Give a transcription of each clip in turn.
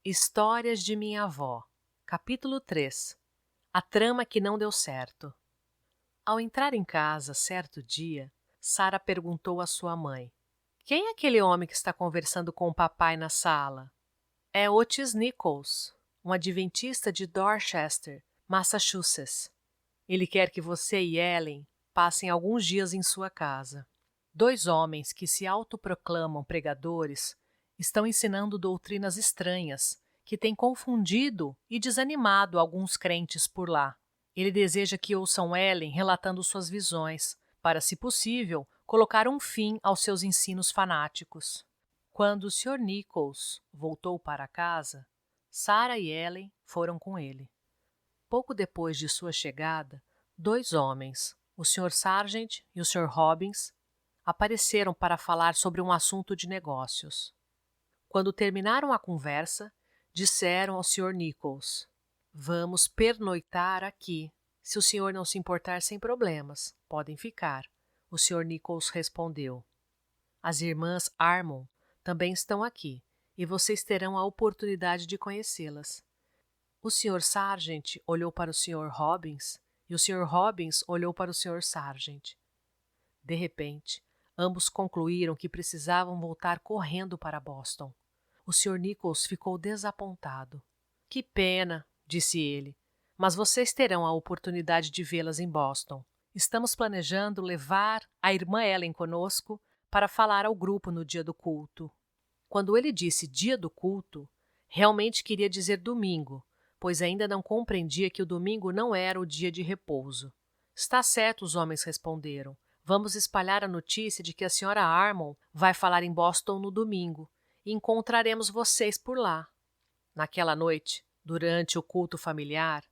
Histórias de Minha Avó, Capítulo 3. A trama que não deu certo. Ao entrar em casa, certo dia, Sarah perguntou à sua mãe: "Quem é aquele homem que está conversando com o papai na sala?" "É Otis Nichols, um adventista de Dorchester, Massachusetts. Ele quer que você e Ellen passem alguns dias em sua casa." Dois homens que se autoproclamam pregadores estão ensinando doutrinas estranhas que têm confundido e desanimado alguns crentes por lá. Ele deseja que ouçam Ellen relatando suas visões, para, se possível, colocar um fim aos seus ensinos fanáticos. Quando o Sr. Nichols voltou para casa, Sarah e Ellen foram com ele. Pouco depois de sua chegada, dois homens, o Sr. Sargent e o Sr. Robbins, apareceram para falar sobre um assunto de negócios. Quando terminaram a conversa, disseram ao Sr. Nichols: "Vamos pernoitar aqui. Se o senhor não se importar, sem problemas, podem ficar." O Sr. Nichols respondeu: "As irmãs Harmon também estão aqui, e vocês terão a oportunidade de conhecê-las." O Sr. Sargent olhou para o Sr. Robbins e o Sr. Robbins olhou para o Sr. Sargent. De repente, ambos concluíram que precisavam voltar correndo para Boston. O Sr. Nichols ficou desapontado. "Que pena", disse ele, "mas vocês terão a oportunidade de vê-las em Boston. Estamos planejando levar a irmã Ellen conosco para falar ao grupo no dia do culto." Quando ele disse dia do culto, realmente queria dizer domingo, pois ainda não compreendia que o domingo não era o dia de repouso. "Está certo", os homens responderam. "Vamos espalhar a notícia de que a Sra. Harmon vai falar em Boston no domingo e encontraremos vocês por lá." Naquela noite, durante o culto familiar,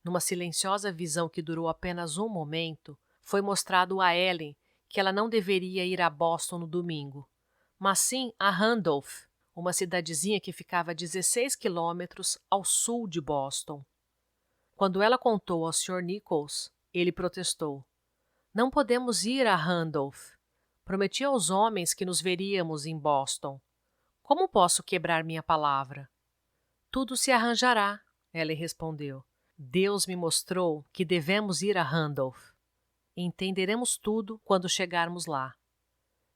numa silenciosa visão que durou apenas um momento, foi mostrado a Ellen que ela não deveria ir a Boston no domingo, mas sim a Randolph, uma cidadezinha que ficava a 16 quilômetros ao sul de Boston. Quando ela contou ao Sr. Nichols, ele protestou: "Não podemos ir a Randolph. Prometi aos homens que nos veríamos em Boston. Como posso quebrar minha palavra?" "Tudo se arranjará", Ellen respondeu. "Deus me mostrou que devemos ir a Randolph. Entenderemos tudo quando chegarmos lá."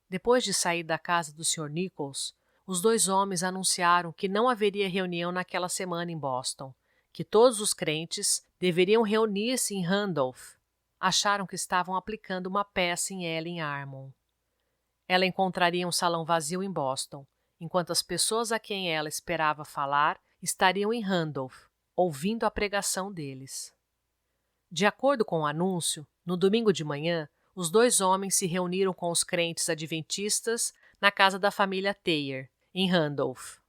Depois de sair da casa do Sr. Nichols, os dois homens anunciaram que não haveria reunião naquela semana em Boston, que todos os crentes deveriam reunir-se em Randolph. Acharam que estavam aplicando uma peça em Ellen Harmon. Ela encontraria um salão vazio em Boston, enquanto as pessoas a quem ela esperava falar estariam em Randolph, ouvindo a pregação deles. De acordo com o anúncio, no domingo de manhã, os dois homens se reuniram com os crentes adventistas na casa da família Thayer, em Randolph.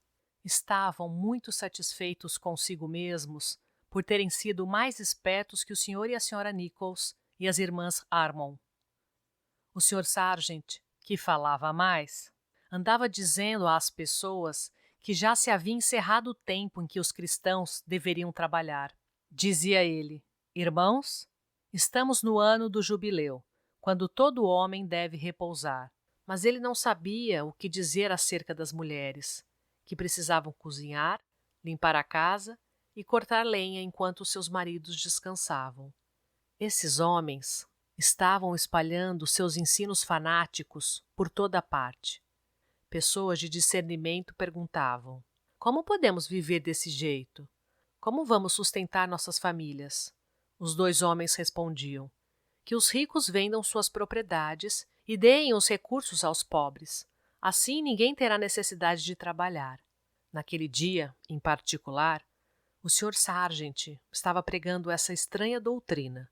Estavam muito satisfeitos consigo mesmos por terem sido mais espertos que o Sr. e a Sra. Nichols e as irmãs Harmon. O Sr. Sargent, que falava mais, andava dizendo às pessoas que já se havia encerrado o tempo em que os cristãos deveriam trabalhar. Dizia ele: "Irmãos, estamos no ano do jubileu, quando todo homem deve repousar." Mas ele não sabia o que dizer acerca das mulheres, que precisavam cozinhar, limpar a casa e cortar lenha enquanto seus maridos descansavam. Esses homens estavam espalhando seus ensinos fanáticos por toda a parte. Pessoas de discernimento perguntavam: "Como podemos viver desse jeito? Como vamos sustentar nossas famílias?" Os dois homens respondiam: "Que os ricos vendam suas propriedades e deem os recursos aos pobres. Assim ninguém terá necessidade de trabalhar." Naquele dia, em particular, o Sr. Sargent estava pregando essa estranha doutrina.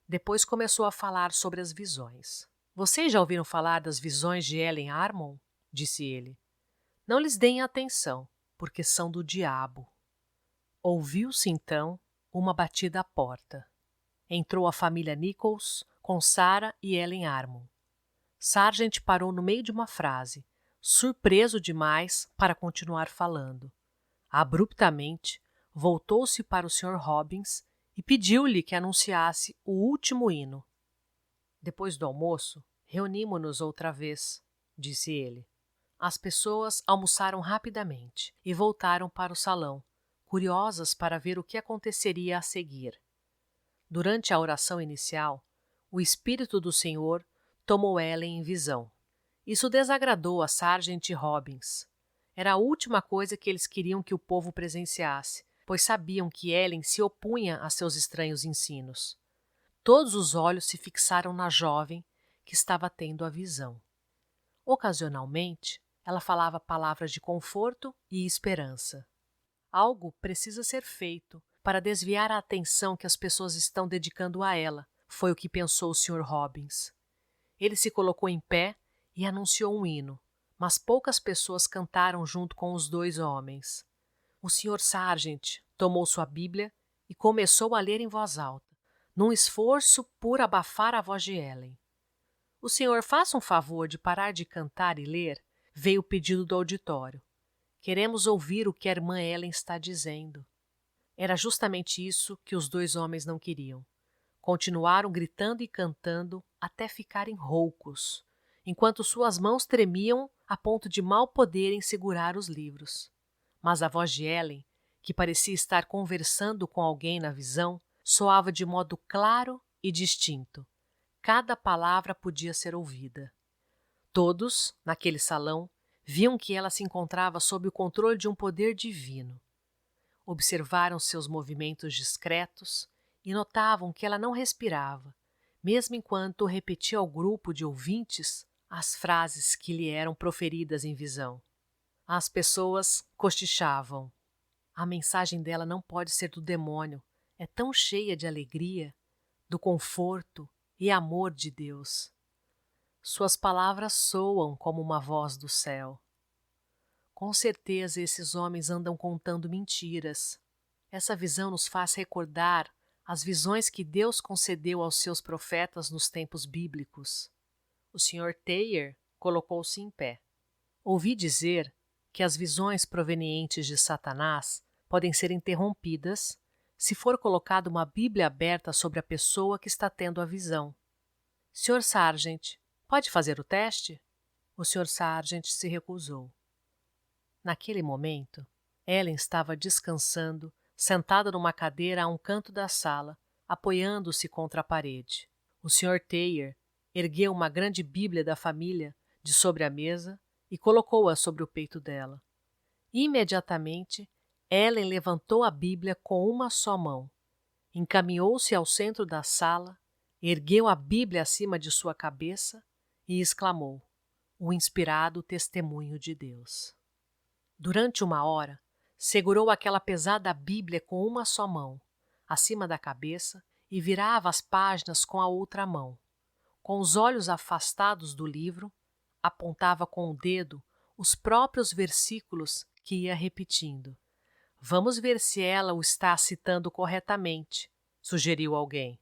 Depois começou a falar sobre as visões. "Vocês já ouviram falar das visões de Ellen Harmon?" disse ele. "Não lhes deem atenção, porque são do diabo." Ouviu-se então uma batida à porta. Entrou a família Nichols com Sarah e Ellen Harmon. Sargent parou no meio de uma frase, surpreso demais para continuar falando. Abruptamente, voltou-se para o Sr. Robbins e pediu-lhe que anunciasse o último hino. "Depois do almoço, reunimo-nos outra vez", disse ele. As pessoas almoçaram rapidamente e voltaram para o salão, curiosas para ver o que aconteceria a seguir. Durante a oração inicial, o Espírito do Senhor tomou Ellen em visão. Isso desagradou a Sargent Robbins. Era a última coisa que eles queriam que o povo presenciasse, pois sabiam que Ellen se opunha a seus estranhos ensinos. Todos os olhos se fixaram na jovem que estava tendo a visão. Ocasionalmente, ela falava palavras de conforto e esperança. Algo precisa ser feito para desviar a atenção que as pessoas estão dedicando a ela, foi o que pensou o Sr. Robbins. Ele se colocou em pé e anunciou um hino, mas poucas pessoas cantaram junto com os dois homens. O Sr. Sargent tomou sua Bíblia e começou a ler em voz alta, num esforço por abafar a voz de Ellen. O senhor faça um favor de parar de cantar e ler, veio o pedido do auditório. Queremos ouvir o que a irmã Ellen está dizendo. Era justamente isso que os dois homens não queriam. Continuaram gritando e cantando até ficarem roucos, enquanto suas mãos tremiam a ponto de mal poderem segurar os livros. Mas a voz de Ellen, que parecia estar conversando com alguém na visão, soava de modo claro e distinto. Cada palavra podia ser ouvida. Todos, naquele salão, viam que ela se encontrava sob o controle de um poder divino. Observaram seus movimentos discretos e notavam que ela não respirava, mesmo enquanto repetia ao grupo de ouvintes as frases que lhe eram proferidas em visão. As pessoas cochichavam. A mensagem dela não pode ser do demônio, é tão cheia de alegria, do conforto e amor de Deus. Suas palavras soam como uma voz do céu. Com certeza esses homens andam contando mentiras. Essa visão nos faz recordar as visões que Deus concedeu aos seus profetas nos tempos bíblicos. O Sr. Thayer colocou-se em pé. Ouvi dizer que as visões provenientes de Satanás podem ser interrompidas se for colocada uma Bíblia aberta sobre a pessoa que está tendo a visão. Sr. Sargent, pode fazer o teste? O Sr. Sargent se recusou. Naquele momento, Ellen estava descansando, sentada numa cadeira a um canto da sala, apoiando-se contra a parede. O Sr. Thayer ergueu uma grande Bíblia da família de sobre a mesa e colocou-a sobre o peito dela. Imediatamente, Ellen levantou a Bíblia com uma só mão, encaminhou-se ao centro da sala, ergueu a Bíblia acima de sua cabeça e exclamou: "O inspirado testemunho de Deus." Durante 1 hora, segurou aquela pesada Bíblia com uma só mão, acima da cabeça, e virava as páginas com a outra mão. Com os olhos afastados do livro, apontava com o dedo os próprios versículos que ia repetindo. "Vamos ver se ela o está citando corretamente", sugeriu alguém.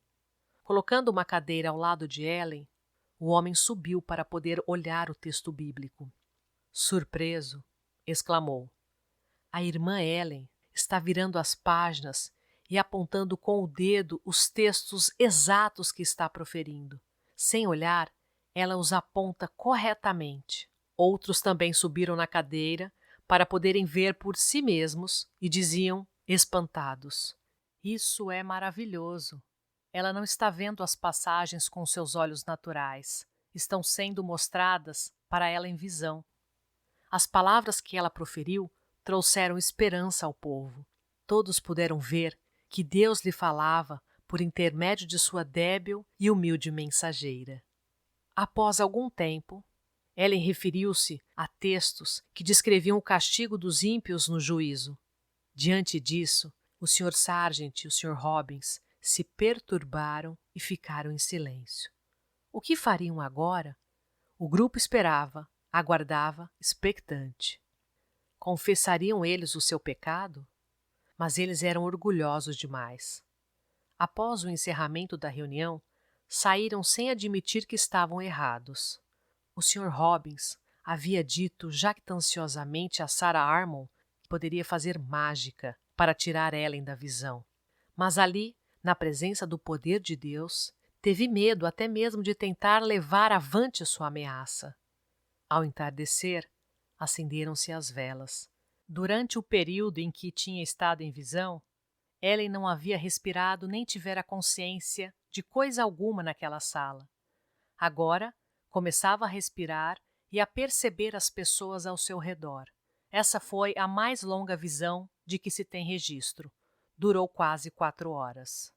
Colocando uma cadeira ao lado de Ellen, o homem subiu para poder olhar o texto bíblico. Surpreso, exclamou: "A irmã Ellen está virando as páginas e apontando com o dedo os textos exatos que está proferindo. Sem olhar, ela os aponta corretamente." Outros também subiram na cadeira para poderem ver por si mesmos e diziam, espantados: "Isso é maravilhoso. Ela não está vendo as passagens com seus olhos naturais. Estão sendo mostradas para ela em visão." As palavras que ela proferiu trouxeram esperança ao povo. Todos puderam ver que Deus lhe falava por intermédio de sua débil e humilde mensageira. Após algum tempo, Ellen referiu-se a textos que descreviam o castigo dos ímpios no juízo. Diante disso, o Sr. Sargent e o Sr. Robbins se perturbaram e ficaram em silêncio. O que fariam agora? O grupo esperava, aguardava, expectante. Confessariam eles o seu pecado? Mas eles eram orgulhosos demais. Após o encerramento da reunião, saíram sem admitir que estavam errados. O Sr. Robbins havia dito jactanciosamente a Sarah Harmon que poderia fazer mágica para tirar Ellen da visão. Mas ali, na presença do poder de Deus, teve medo até mesmo de tentar levar avante sua ameaça. Ao entardecer, Acenderam-se as velas. Durante o período em que tinha estado em visão, Ellen não havia respirado nem tivera consciência de coisa alguma naquela sala. Agora, começava a respirar e a perceber as pessoas ao seu redor. Essa foi a mais longa visão de que se tem registro. Durou quase 4 horas.